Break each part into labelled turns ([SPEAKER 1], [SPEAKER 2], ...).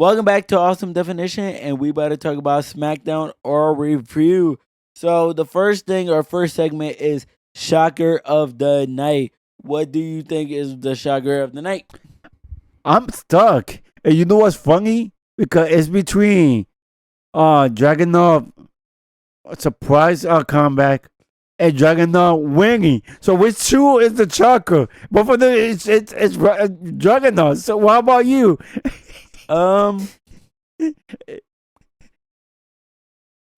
[SPEAKER 1] Welcome back to Awesome Definition, and we about to talk about SmackDown or review. So the first thing, our first segment is Shocker of the Night. What do you think is the Shocker of the Night?
[SPEAKER 2] I'm stuck. And you know what's funny? Because it's between Dragunov surprise comeback and Dragunov winning. So which two is the shocker? Both of them it's Dragunov. So what about you?
[SPEAKER 1] Um,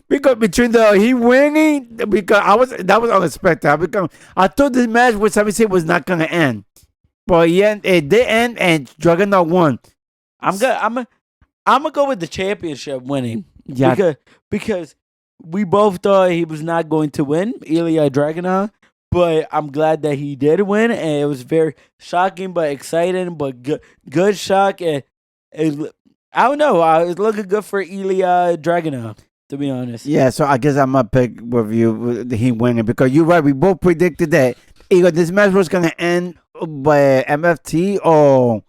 [SPEAKER 2] Because between he winning, because that was unexpected. Because I thought this match with Sami Zayn was not gonna end, but yeah, it did end, and Dragunov won.
[SPEAKER 1] I'm gonna I'm gonna go with the championship winning.
[SPEAKER 2] Yeah.
[SPEAKER 1] Because we both thought he was not going to win, Ilya Dragunov. But I'm glad that he did win, and it was very shocking, but exciting, but good shock. And I don't know, it's looking good for Ilya Dragunov, to be honest.
[SPEAKER 2] Yeah, so I guess I'm gonna pick with you with he winning because you're right. We both predicted that either this match was gonna end by MFT or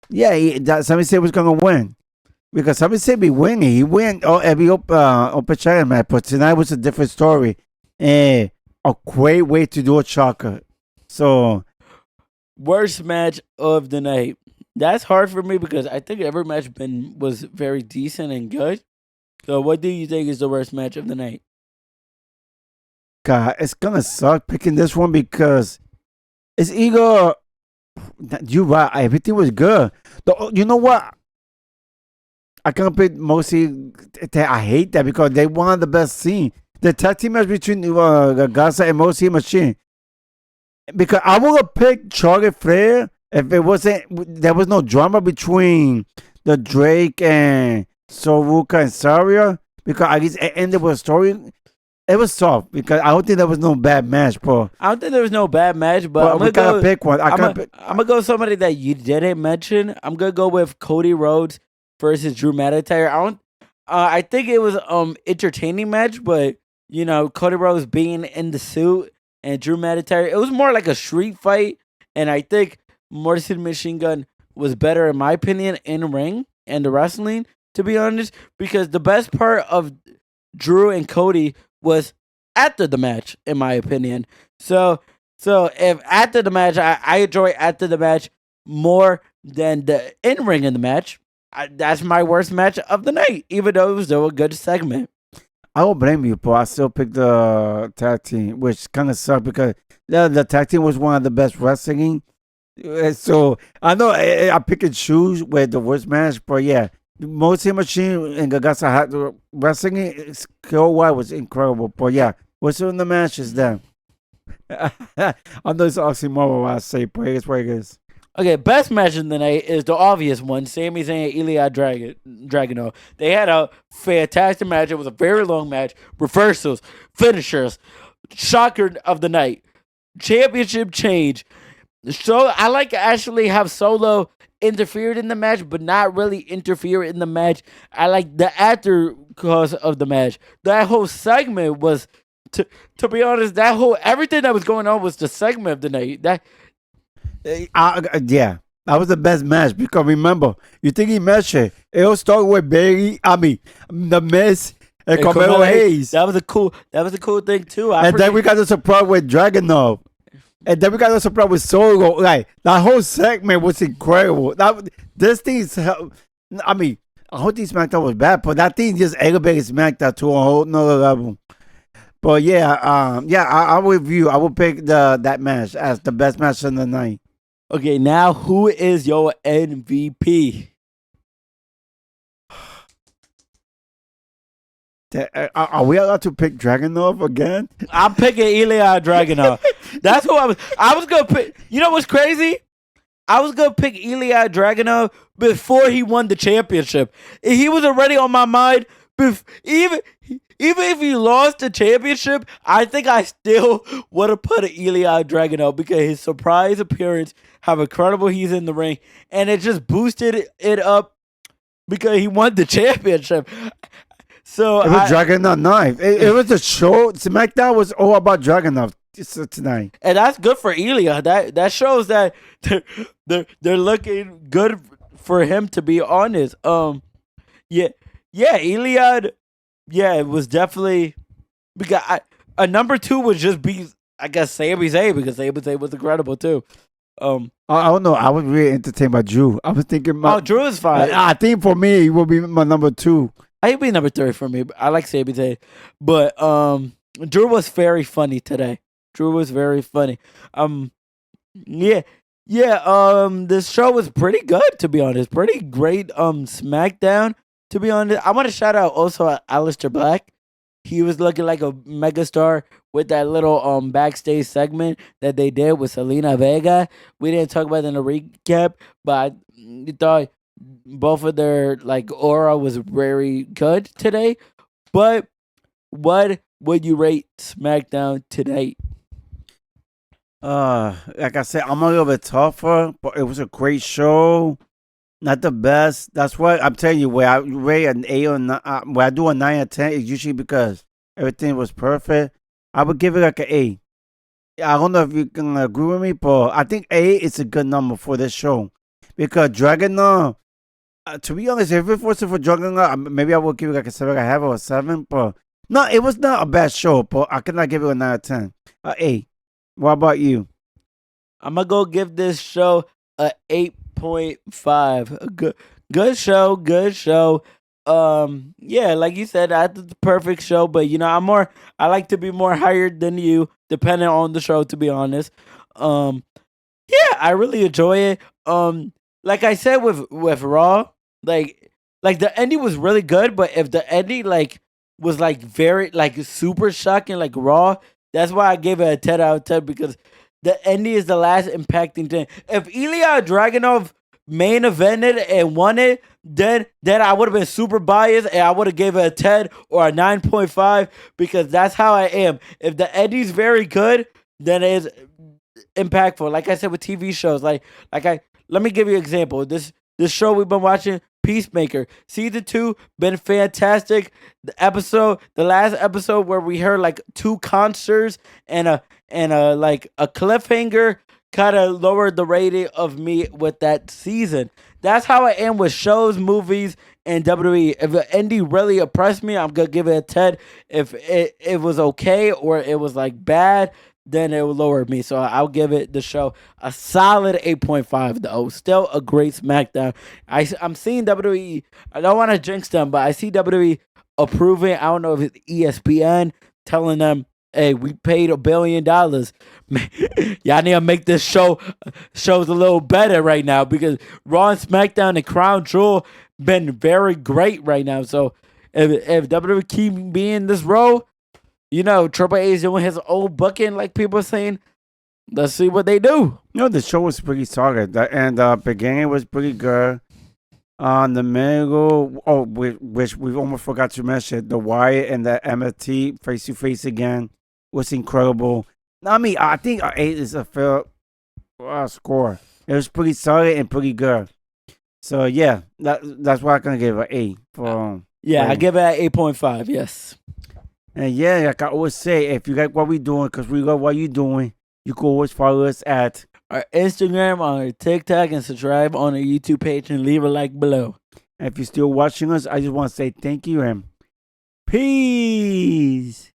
[SPEAKER 2] Sami Zayn was gonna win because Sami Zayn be winning. He win every open challenge match, but tonight was a different story and a great way to do a shocker. So
[SPEAKER 1] Worst match of the night. That's hard for me because I think every match was very decent and good. So, what do you think is the worst match of the night?
[SPEAKER 2] God, it's gonna suck picking this one because it's either you right. Everything was good. You know what? I can't pick mostly. I hate that because they won the best scene. The tag team match between Gaza and Moxie Machine. Because I would have picked Charlotte Flair if it wasn't. There was no drama between the Drake and Soruka and Saria. Because at least it ended with a story. It was soft because I don't think there was no bad match, bro.
[SPEAKER 1] I don't think there was no bad match, but
[SPEAKER 2] we gotta pick one.
[SPEAKER 1] I'm gonna go somebody that you didn't mention. I'm gonna go with Cody Rhodes versus Drew McIntyre. I think it was entertaining match, but Cody Rhodes being in the suit and Drew McIntyre, it was more like a street fight, and I think Morrison Machine Gun was better in my opinion in the ring and the wrestling, to be honest, because the best part of Drew and Cody was after the match, in my opinion. So if after the match, I enjoy after the match more than the in ring in the match. That's my worst match of the night, even though it was still a good segment.
[SPEAKER 2] I don't blame you, but I still picked the tag team, which kind of sucked because the tag team was one of the best wrestling. So I know I pick and choose with the worst match, but yeah, Moxie Machine and Gagasa had the wrestling skill wise was incredible. But yeah, what's in the match is them. I know it's oxymoron what I say, but it's what it is.
[SPEAKER 1] Okay, best match of the night is the obvious one, Sami Zayn and Ilya Dragunov. They had a fantastic match. It was a very long match. Reversals, finishers, shocker of the night, championship change. So I like to actually have Solo interfered in the match, but not really interfere in the match. I like the after cause of the match. That whole segment was, to be honest, everything that was going on was the segment of the night.
[SPEAKER 2] Yeah, that was the best match because remember, you think he matched it. It all started with The Miz and Carmelo Hayes.
[SPEAKER 1] That was a cool thing too.
[SPEAKER 2] Then we got the surprise with Dragunov. And then we got the surprise with Solo. Like that whole segment was incredible. This thing is, I mean, I hope this SmackDown was bad, but that thing just elevated SmackDown to a whole nother level. But yeah, I will review. I will pick that match as the best match of the night.
[SPEAKER 1] Okay, now who is your MVP?
[SPEAKER 2] Are we allowed to pick Dragunov again?
[SPEAKER 1] I'm picking Ilya Dragunov. That's who I was gonna pick. You know what's crazy? I was gonna pick Ilya Dragunov before he won the championship. He was already on my mind. Even if he lost the championship, I think I still would have put Ilya Dragunov because his surprise appearance, how incredible he's in the ring, and it just boosted it up because he won the championship. So
[SPEAKER 2] it was Dragunov night. It was a show. SmackDown was all about Dragunov tonight,
[SPEAKER 1] and that's good for Ilya. That shows that they're looking good for him, to be honest. Yeah, yeah, Iliad. Yeah, it was definitely because a number two would just be, I guess, Sami Zayn, because Sami Zayn was incredible too. Um,
[SPEAKER 2] I don't know. I was really entertained by Drew. I was thinking,
[SPEAKER 1] Drew is fine.
[SPEAKER 2] I think for me, he will be my number two.
[SPEAKER 1] He'd be number three for me. I like Sami Zayn, but Drew was very funny today. Drew was very funny. Yeah, yeah. This show was pretty good, to be honest. Pretty great. SmackDown, to be honest. I want to shout out also Aleister Black. He was looking like a megastar with that little backstage segment that they did with Selena Vega. We didn't talk about it in the recap, but I thought both of their like aura was very good today. But what would you rate SmackDown today?
[SPEAKER 2] Like I said, I'm a little bit tougher, but it was a great show. Not the best. That's why I'm telling you, where I rate an 8 or 9, where I do a 9 or 10, it's usually because everything was perfect. I would give it like an 8. I don't know if you can agree with me, but I think 8 is a good number for this show. Because Dragon, to be honest, if it wasn't for Dragon, maybe I would give it like a 7.5 or a 7. But no, it was not a bad show, but I cannot give it a 9 or 10. 8. What about you?
[SPEAKER 1] I'm gonna go give this show a 8.5. A good show, good show. Yeah, like you said, that's the perfect show. But I like to be more higher than you, depending on the show. To be honest, yeah, I really enjoy it. Like I said with Raw, like the ending was really good. But if the ending was very super shocking like Raw, that's why I gave it a 10 out of 10, because the ending is the last impacting thing. If Ilya Dragunov main evented and won it, then I would have been super biased and I would have gave it a 10 or a 9.5, because that's how I am. If the ending's very good, then it is impactful. Like I said with TV shows, let me give you an example. This show we've been watching, Peacemaker season 2, been fantastic. The last episode where we heard like 2 concerts and a cliffhanger, kind of lowered the rating of me with that season. That's how I am with shows, movies, and WWE. If the ending really oppressed me, I'm gonna give it a 10. If it was okay or it was like bad, then it will lower me. So I'll give the show a solid 8.5 though. Still a great SmackDown. I'm seeing WWE. I don't want to jinx them, but I see WWE approving. I don't know if it's ESPN telling them, hey, we paid $1 billion. Y'all need to make this shows a little better right now, because Raw and SmackDown and Crown Jewel been very great right now. So if WWE keep being this role, Triple A is doing his old booking, like people are saying. Let's see what they do.
[SPEAKER 2] The show was pretty solid, and the beginning was pretty good. The middle, which we almost forgot to mention, the Wyatt and the MFT face to face again was incredible. I mean, I think 8 is a fair score. It was pretty solid and pretty good. So yeah, that's why I'm gonna give it 8 for.
[SPEAKER 1] I give it an 8.5. Yes.
[SPEAKER 2] And yeah, like I always say, if you like what we're doing, because we love what you're doing, you can always follow us at
[SPEAKER 1] our Instagram, on our TikTok, and subscribe on our YouTube page and leave a like below.
[SPEAKER 2] And if you're still watching us, I just want to say thank you and peace.